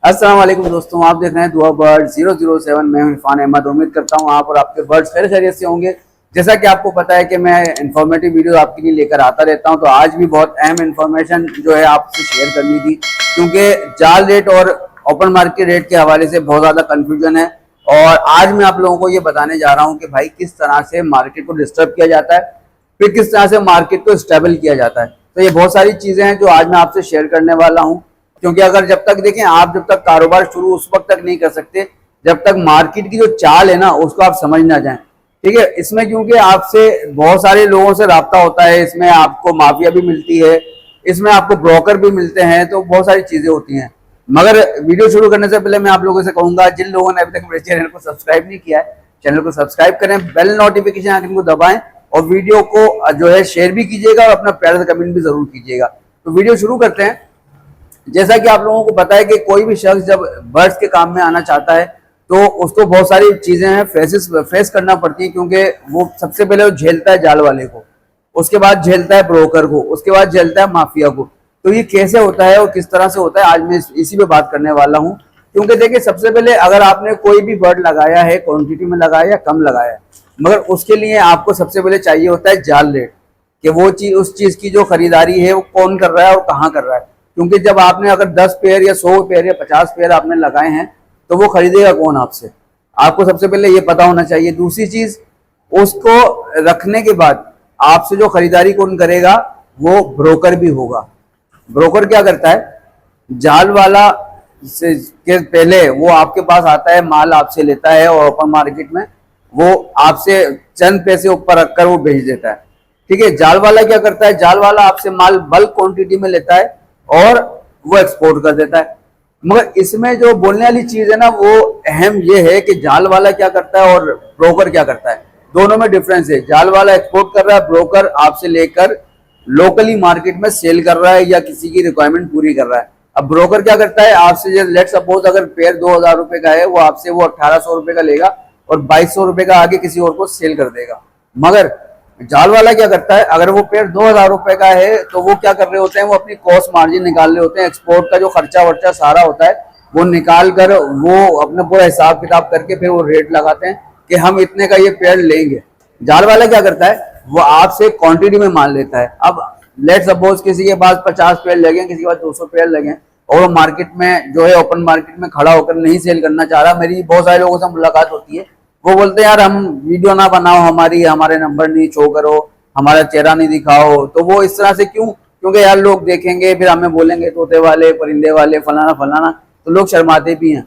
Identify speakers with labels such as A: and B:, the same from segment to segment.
A: अस्सलाम वालेकुम दोस्तों, आप देख रहे हैं दुआ बर्ड 007। मैं हूं इरफान अहमद। उम्मीद करता हूं आप और आपके बर्ड्स खैर खैरियत से होंगे। जैसा कि आपको पता है कि मैं इन्फॉर्मेटिव वीडियो आपके लिए लेकर आता रहता हूं, तो आज भी बहुत अहम इन्फॉर्मेशन जो है आपसे शेयर करनी थी, क्योंकि जाल रेट और ओपन मार्केट रेट के हवाले से बहुत ज़्यादा कन्फ्यूजन है। और आज मैं आप लोगों को ये बताने जा रहा हूँ कि भाई किस तरह से मार्केट को डिस्टर्ब किया जाता है, फिर किस तरह से मार्केट को स्टेबल किया जाता है। तो ये बहुत सारी चीज़ें हैं जो आज मैं आपसे शेयर करने वाला हूँ, क्योंकि अगर जब तक देखें आप जब तक कारोबार शुरू उस वक्त तक नहीं कर सकते जब तक मार्केट की जो चाल है ना उसको आप समझ ना जाएं। ठीक है, इसमें क्योंकि आपसे बहुत सारे लोगों से राब्ता होता है, इसमें आपको माफिया भी मिलती है, इसमें आपको ब्रोकर भी मिलते हैं, तो बहुत सारी चीजें होती हैं। मगर वीडियो शुरू करने से पहले मैं आप लोगों से कहूंगा, जिन लोगों ने अभी तक मेरे चैनल को सब्सक्राइब नहीं किया है, चैनल को सब्सक्राइब करें, बेल नोटिफिकेशन आइकन को दबाएं और वीडियो को जो है शेयर भी कीजिएगा और अपना प्यारा सा कमेंट भी जरूर कीजिएगा। तो वीडियो शुरू करते हैं। जैसा कि आप लोगों को पता है कि कोई भी शख्स जब बर्ड्स के काम में आना चाहता है तो उसको बहुत सारी चीजें हैं फेस करना पड़ती हैं, क्योंकि वो सबसे पहले वो झेलता है जाल वाले को, उसके बाद झेलता है ब्रोकर को, उसके बाद झेलता है माफिया को। तो ये कैसे होता है और किस तरह से होता है, आज मैं इसी पे बात करने वाला हूँ। क्योंकि देखिए, सबसे पहले अगर आपने कोई भी बर्ड लगाया है, क्वांटिटी में लगाया या कम लगाया है, मगर उसके लिए आपको सबसे पहले चाहिए होता है जाल रेट, कि वो चीज उस चीज की जो खरीदारी है वो कौन कर रहा है और कहाँ कर रहा है। क्योंकि जब आपने अगर 10 पेयर या 100 पेयर या 50 पेयर आपने लगाए हैं तो वो खरीदेगा कौन आपसे, आपको सबसे पहले ये पता होना चाहिए। दूसरी चीज, उसको रखने के बाद आपसे जो खरीदारी कौन करेगा, वो ब्रोकर भी होगा। ब्रोकर क्या करता है, जाल वाला से के पहले वो आपके पास आता है, माल आपसे लेता है और ओपन मार्केट में वो आपसे चंद पैसे ऊपर रखकर वो बेच देता है। ठीक है, जाल वाला क्या करता है, जाल वाला आपसे माल बल्क क्वांटिटी में लेता है और वो एक्सपोर्ट कर देता है। मगर इसमें जो बोलने वाली चीज है ना, वो अहम ये है कि जाल वाला क्या करता है और ब्रोकर क्या करता है, दोनों में डिफरेंस है। जाल वाला एक्सपोर्ट कर रहा है, ब्रोकर आपसे लेकर लोकली मार्केट में सेल कर रहा है या किसी की रिक्वायरमेंट पूरी कर रहा है। अब ब्रोकर क्या करता है, आपसे लेट सपोज अगर पेयर 2000 रुपए का है, वो आपसे वो 1800 रुपए का लेगा और 2200 रुपए का आगे किसी और को सेल कर देगा। मगर जाल वाला क्या करता है, अगर वो पेयर 2000 रुपए का है तो वो क्या कर रहे होते हैं, वो अपनी कॉस्ट मार्जिन निकाल रहे होते हैं, एक्सपोर्ट का जो खर्चा वर्चा सारा होता है वो निकाल कर वो अपना पूरा हिसाब किताब करके फिर वो रेट लगाते हैं कि हम इतने का ये पेयर लेंगे। जाल वाला क्या करता है, वो आपसे क्वांटिटी में माल लेता है। अब लेट सपोज किसी के पास 50 पेयर लगे, किसी के पास 200 पेयर लगे और वो मार्केट में जो है ओपन मार्केट में खड़ा होकर नहीं सेल करना चाह रहा। मेरी बहुत सारे लोगों से मुलाकात होती है, वो बोलते हैं यार हम वीडियो ना बनाओ, हमारे नंबर नहीं शो करो, हमारा चेहरा नहीं दिखाओ। तो वो इस तरह से क्यों, क्योंकि यार लोग देखेंगे फिर हमें बोलेंगे तोते वाले, परिंदे वाले, फलाना फलाना, तो लोग शर्माते भी हैं।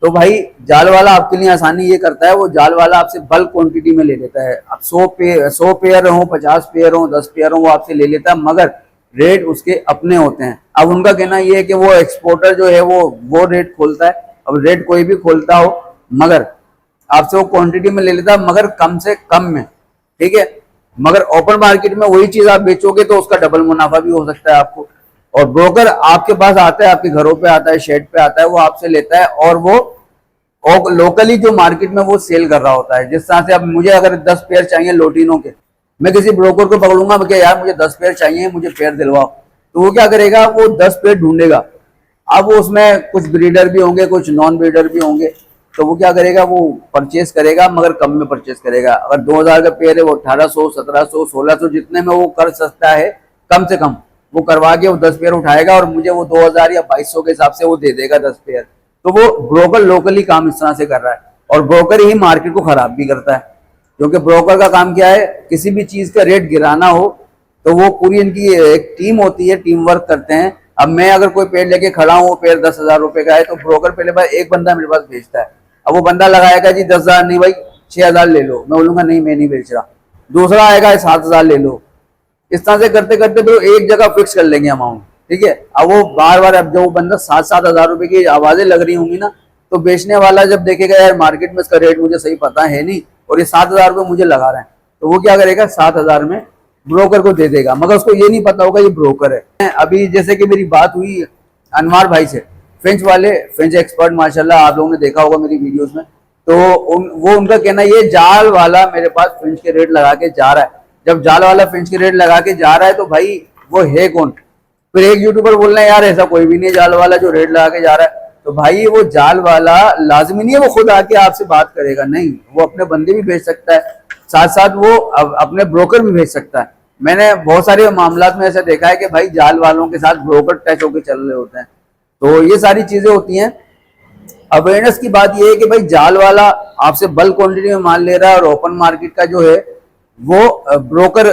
A: तो भाई जाल वाला आपके लिए आसानी ये करता है, वो जाल वाला आपसे बल्क क्वांटिटी में ले लेता है। अब 100 पेयर हो, 50 पेयर हो, 10 पेयर हो, वो आपसे ले लेता है, मगर रेट उसके अपने होते हैं। अब उनका कहना ये है कि वो एक्सपोर्टर जो है वो रेट खोलता है। अब रेट कोई भी खोलता हो, मगर आपसे वो क्वांटिटी में ले लेता है, मगर कम से कम में। ठीक है, मगर ओपन मार्केट में वही चीज आप बेचोगे तो उसका डबल मुनाफा भी हो सकता है आपको। और ब्रोकर आपके पास आता है, आपके घरों पे आता है, शेड पे आता है, वो आपसे लेता है और वो लोकली जो मार्केट में वो सेल कर रहा होता है। जिस तरह से अब मुझे अगर 10 पेयर चाहिए लोटिनों के, मैं किसी ब्रोकर को पकड़ूंगा कि यार मुझे 10 पेयर चाहिए, मुझे पेयर दिलवाओ, तो वो क्या करेगा, वो 10 पेयर ढूंढेगा। अब वो उसमें कुछ ब्रीडर भी होंगे, कुछ नॉन ब्रीडर भी होंगे, तो वो क्या करेगा, वो परचेज करेगा, मगर कम में परचेज करेगा। अगर 2000 का पेयर है, वो 1800, 1700, 1600 जितने में वो कर सकता है कम से कम वो करवा के वो 10 पेयर उठाएगा और मुझे वो 2000 या 2200 के हिसाब से वो दे देगा 10 पेयर। तो वो ब्रोकर लोकली काम इस तरह से कर रहा है और ब्रोकर ही मार्केट को खराब भी करता है। क्योंकि ब्रोकर का काम क्या है, किसी भी चीज का रेट गिराना हो तो वो पूरी इनकी एक टीम होती है, टीम वर्क करते हैं। अब मैं अगर कोई पेड़ लेके खड़ा हूँ, वो पेड़ 10,000 रुपए का है, तो ब्रोकर पहले भाई एक बंदा मेरे पास भेजता है। अब वो बंदा लगाएगा जी 10,000 नहीं भाई 6,000 ले लो, मैं बोलूंगा नहीं मैं नहीं बेच रहा। दूसरा आएगा 7,000 ले लो। इस तरह से करते करते फिर एक जगह फिक्स कर लेंगे अमाउंट। ठीक है, अब वो बार बार, अब जो वो बंदा 7,000 रुपए की आवाजें लग रही होंगी ना, तो बेचने वाला जब देखेगा यार मार्केट में इसका रेट मुझे सही पता है नहीं और ये 7,000 रुपये मुझे लगा रहे हैं, तो वो क्या करेगा, 7,000 में ब्रोकर को दे देगा, मगर उसको ये नहीं पता होगा ये ब्रोकर है। अभी जैसे कि मेरी बात हुई अनवार भाई से, फ्रेंच वाले, फ्रेंच एक्सपर्ट माशाल्लाह, आप लोगों ने देखा होगा मेरी वीडियोस में, तो वो उनका कहना ये जाल वाला मेरे पास फ्रेंच के रेट लगा के जा रहा है। जब जाल वाला फ्रेंच के रेट लगा के जा रहा है तो भाई वो है कौन। फिर एक यूट्यूबर बोल रहे हैं यार ऐसा कोई भी नहीं जाल वाला जो रेट लगा के जा रहा है, तो भाई वो जाल वाला लाजमी नहीं है वो खुद आके आपसे बात करेगा, नहीं, वो अपने बंदे भी भेज सकता है, साथ साथ वो अपने ब्रोकर भी भेज सकता है। मैंने बहुत सारे मामलात में ऐसा देखा है कि भाई जाल वालों के साथ ब्रोकर टच होकर चल रहे होते हैं। तो ये सारी चीजें होती हैं। अवेयरनेस की बात ये है कि भाई जाल वाला आपसे बल्क क्वांटिटी में माल ले रहा है और ओपन मार्केट का जो है वो ब्रोकर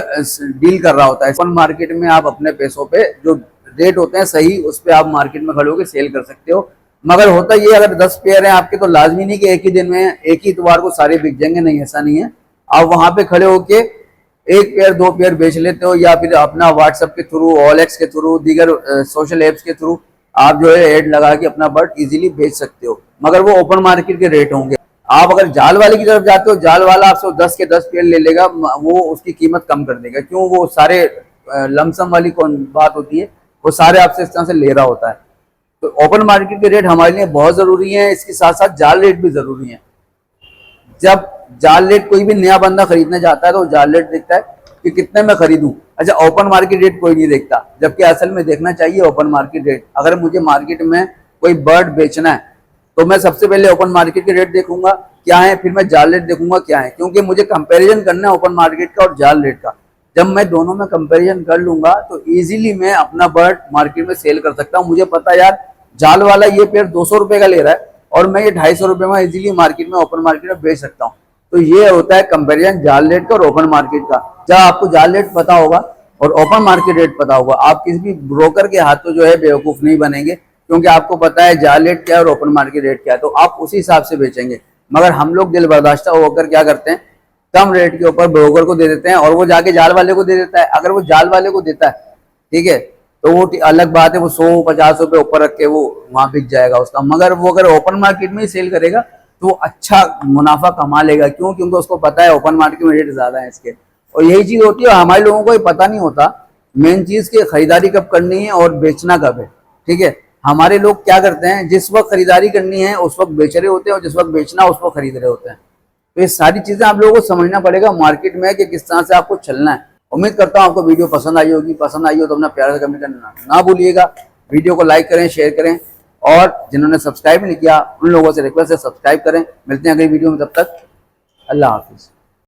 A: डील कर रहा होता है। ओपन मार्केट में आप अपने पैसों पे जो रेट होते हैं सही, उस पर आप मार्केट में खड़े होकर सेल कर सकते हो। मगर होता ये, अगर 10 पेयर हैं आपके तो लाजमी नहीं कि एक ही दिन में एक ही इतवार को सारे बिक जाएंगे, नहीं, ऐसा नहीं है। आप वहां पे खड़े होके एक पेयर 2 पेयर बेच लेते हो, या फिर अपना व्हाट्सएप के थ्रू, OLX के थ्रू, दीगर सोशल एप्स के थ्रू आप जो है ऐड लगा के अपना बर्ड इजीली बेच सकते हो, मगर वो ओपन मार्केट के रेट होंगे। आप अगर जाल वाले की तरफ जाते हो, जाल वाला आपसे 10 के 10 पेयर ले लेगा, वो उसकी कीमत कम कर देगा। क्यों? वो सारे लमसम वाली कौन बात होती है, वो सारे आपसे इस तरह से ले रहा होता है। तो ओपन मार्केट के रेट हमारे लिए बहुत जरूरी है, इसके साथ साथ जाल रेट भी जरूरी है। जब जाल रेट कोई भी नया बंदा खरीदने जाता है तो जाल रेट देखता है कि कितने में खरीदूं। अच्छा, ओपन मार्केट रेट कोई नहीं देखता, जबकि असल में देखना चाहिए ओपन मार्केट रेट। अगर मुझे मार्केट में कोई बर्ड बेचना है तो मैं सबसे पहले ओपन मार्केट के रेट देखूंगा क्या है, फिर मैं जाल रेट देखूंगा क्या है, क्योंकि मुझे कंपैरिजन करना है ओपन मार्केट का और जाल रेट का। जब मैं दोनों में कंपैरिजन कर लूंगा तो इजीली मैं अपना बर्ड मार्केट में सेल कर सकता हूं। मुझे पता यार जाल वाला ये पेड़ 200 रुपए का ले रहा है और मैं ये 250 रुपए में इजीली मार्केट में, ओपन मार्केट में बेच सकता हूँ। तो ये होता है कंपैरिजन जाल रेट का और ओपन मार्केट का। जब आपको जाल रेट पता होगा और ओपन मार्केट रेट पता होगा, आप किसी भी ब्रोकर के हाथों जो है बेवकूफ नहीं बनेंगे, क्योंकि आपको पता है जाल रेट क्या है और ओपन मार्केट रेट क्या है, तो आप उसी हिसाब से बेचेंगे। मगर हम लोग दिल बर्दाश्ता होकर क्या करते हैं, कम रेट के ऊपर ब्रोकर को दे देते हैं और वो जाके जाल वाले को दे देता है। अगर वो जाल वाले को देता है, ठीक है, तो वो अलग बात है, वो 100-50 रुपए ऊपर रख के वो वहां बिक जाएगा उसका। मगर वो अगर ओपन मार्केट में ही सेल करेगा तो वो अच्छा मुनाफा कमा लेगा। क्यों? क्योंकि उसको पता है ओपन मार्केट में रेट ज्यादा है इसके। और यही चीज होती है, हमारे लोगों को ये पता नहीं होता मेन चीज की खरीदारी कब करनी है और बेचना कब है। ठीक है, हमारे लोग क्या करते हैं, जिस वक्त खरीदारी करनी है उस वक्त बेच रहे होते हैं और जिस वक्त बेचना उस वक्त खरीद रहे होते हैं। तो ये सारी चीजें आप लोगों को समझना पड़ेगा मार्केट में कि किस तरह से आपको चलना है। उम्मीद करता हूं आपको वीडियो पसंद आई होगी। पसंद आई हो तो अपना प्यार से कमेंट करना ना भूलिएगा। वीडियो को लाइक करें, शेयर करें, और जिन्होंने सब्सक्राइब नहीं किया उन लोगों से रिक्वेस्ट है सब्सक्राइब करें। मिलते हैं अगली वीडियो में, तब तक अल्लाह हाफिज।